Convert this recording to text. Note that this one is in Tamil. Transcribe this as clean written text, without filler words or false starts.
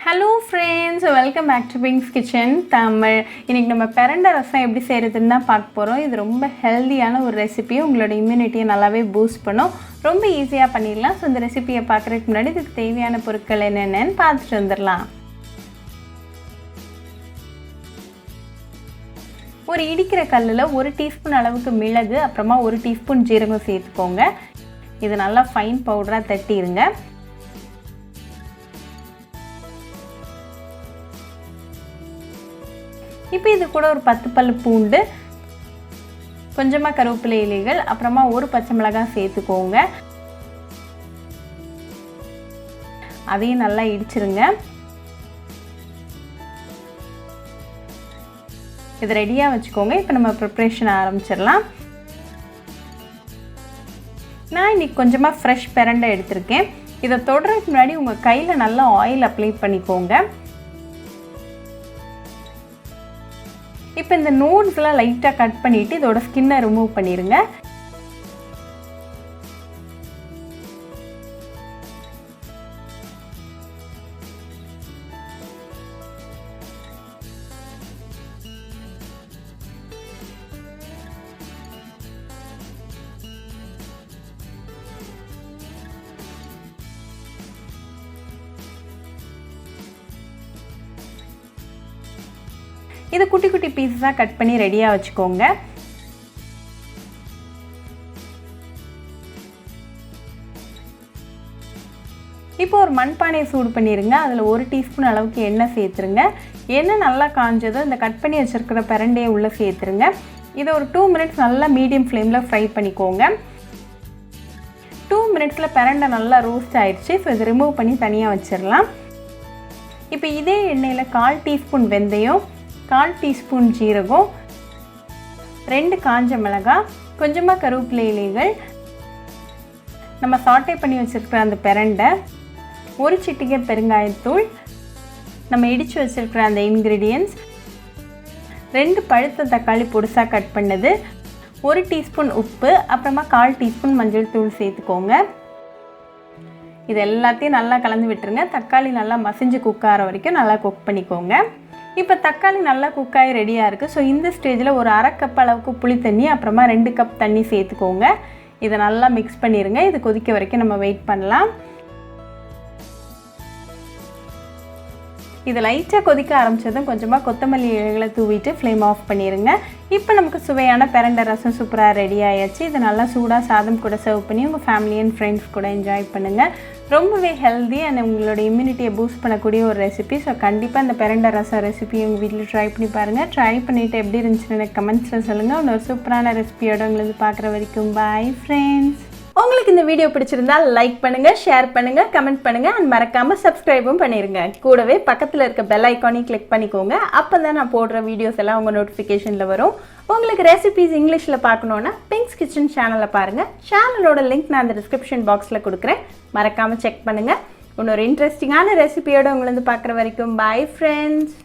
Hello friends, welcome back to Pink's Kitchen Tamil. இன்னைக்கு நம்ம பிரண்டை ரசம் எப்படி செய்யறதுன்னு தான் பார்க்க போறோம். இது ரொம்ப ஹெல்தியான ஒரு ரெசிபி. உங்களோட இம்யூனிட்டியை நல்லாவே பூஸ்ட் பண்ணும். ரொம்ப ஈஸியா பண்ணிடலாம். சோ இந்த ரெசிபியை பார்க்கறதுக்கு முன்னாடி இதுக்கு தேவையான பொருட்கள் என்னென்னன்னு பார்த்துட்டு வந்துடலாம். ஒரு இடிக்கிற கல்லுல 1 டீஸ்பூன் அளவுக்கு மிளகு, அப்புறமா 1 டீஸ்பூன் ஜீரகம் சேர்த்துக்கோங்க. இது நல்லா ஃபைன் பவுடரா தட்டிடுங்க. இப்போ இது கூட ஒரு 10 பல்லு பூண்டு, கொஞ்சமா கருவேப்பிலை இலைகள், அப்புறமா ஒரு பச்சை மிளகாய் சேர்த்துக்கோங்க. அதையும் நல்லா இடிச்சிருங்க. இது ரெடியா வச்சுக்கோங்க. இப்போ நம்ம ப்ரிப்பரேஷன் ஆரம்பிச்சிடலாம். நான் இன்னைக்கு கொஞ்சமா ஃப்ரெஷ் பிரண்டை எடுத்திருக்கேன். இதை தொடுறதுக்கு முன்னாடி உங்க கையில நல்லா ஆயில் அப்ளை பண்ணிக்கோங்க. இப்போ இந்த நோட்ஸ்லாம் லைட்டா கட் பண்ணிட்டு இதோட ஸ்கின்னை ரிமூவ் பண்ணிருங்க. இது குட்டி குட்டி பீஸஸா கட் பண்ணி ரெடியா வச்சுக்கோங்க. இப்போ ஒரு மண்பானையை சூடு பண்ணிருங்க. அதுல 1 டீஸ்பூன் அளவுக்கு எண்ணெய் சேர்த்துருங்க. எண்ணெய் நல்லா காஞ்சதும் இந்த கட் பண்ணி வச்சிருக்கிற பிரண்டையை உள்ள சேர்த்துருங்க. இதை ஒரு 2 மினிட்ஸ் நல்லா மீடியம் ஃப்ளேம்ல ஃப்ரை பண்ணிக்கோங்க. 2 மினிட்ஸ்ல பிரண்டை நல்லா ரோஸ்ட் ஆயிடுச்சு. ஸோ இதை ரிமூவ் பண்ணி தனியா வச்சிடலாம். இப்போ இதே எண்ணெயில 1/4 டீஸ்பூன் வெந்தயம், 1/4 டீஸ்பூன் ஜீரகம், 2 காஞ்ச மிளகாய், கொஞ்சமா கருவேப்பிலை இலைகள், நம்ம சாட்டே பண்ணி வச்சிருக்கிற அந்த பிரண்டை, ஒரு சிட்டிகை பெருங்காயத்தூள், நம்ம இடிச்சு வச்சிருக்கிற அந்த இன்கிரீடியன்ட்ஸ், 2 பழுத்த தக்காளி பொடிசா கட் பண்ணது, 1 டீஸ்பூன் உப்பு, அப்புறமா 1/4 டீஸ்பூன் மஞ்சள் தூள் சேர்த்துக்கோங்க. இது எல்லாத்தையும் நல்லா கலந்து விட்டுருங்க. தக்காளி நல்லா மசிஞ்சு குக் ஆகிற வரைக்கும் நல்லா குக் பண்ணிக்கோங்க. இப்போ தக்காளி நல்லா குக்காகி ரெடியாக இருக்குது. ஸோ இந்த ஸ்டேஜில் ஒரு 1/2 கப் அளவுக்கு புளி தண்ணி, அப்புறமா 2 கப் தண்ணி சேர்த்துக்கோங்க. இதை நல்லா மிக்ஸ் பண்ணிடுங்க. இது கொதிக்க வரைக்கும் நம்ம வெயிட் பண்ணலாம். இது லைட்டாக கொதிக்க ஆரம்பித்ததும் கொஞ்சமாக கொத்தமல்லி இலைகளை தூவிட்டு ஃப்ளேம் ஆஃப் பண்ணிடுங்க. இப்போ நமக்கு சுவையான பிரண்டை ரசம் சூப்பராக ரெடி ஆயாச்சு. இதை நல்லா சூடாக சாதம் கூட சர்வ் பண்ணி உங்கள் ஃபேமிலி அண்ட் ஃப்ரெண்ட்ஸ் கூட என்ஜாய் பண்ணுங்கள். ரொம்பவே ஹெல்தி அண்ட் உங்களோட இம்யூனிட்டியை பூஸ்ட் பண்ணக்கூடிய ஒரு ரெசிபி. ஸோ கண்டிப்பாக இந்த பிரண்டை ரசம் ரெசிபி உங்கள் வீட்டில் ட்ரை பண்ணி பாருங்கள். ட்ரை பண்ணிவிட்டு எப்படி இருந்துச்சுன்னு எனக்கு கமெண்ட்ஸில் சொல்லுங்கள். இன்னொரு சூப்பரான ரெசிபியோட உங்களுக்கு பார்க்குற வரைக்கும் பாய் ஃப்ரெண்ட்ஸ். உங்களுக்கு இந்த வீடியோ பிடிச்சிருந்தா லைக் பண்ணுங்க, ஷேர் பண்ணுங்க, கமெண்ட் பண்ணுங்க அண்ட் மறக்காம சப்ஸ்கிரைபும் பண்ணிருங்க. கூடவே பக்கத்துல இருக்க பெல் ஐகானையும் கிளிக் பண்ணிக்கோங்க. அப்பதான் நான் போடுற வீடியோஸ் எல்லாம் உங்க நோட்டிஃபிகேஷன்ல வரும். உங்களுக்கு ரெசிபிஸ் இங்கிலீஷ்ல பார்க்கணும்னா பிங்க்ஸ் கிச்சன் சேனலை பாருங்க. சேனலோட லிங்க் நான் அந்த டிஸ்கிரிப்ஷன் பாக்ஸ்ல கொடுக்குறேன். மறக்காம செக் பண்ணுங்க. இன்னொரு இன்ட்ரெஸ்டிங்கான ரெசிபியோட உங்களை வந்து பார்க்குற வரைக்கும் பாய் ஃப்ரெண்ட்ஸ்.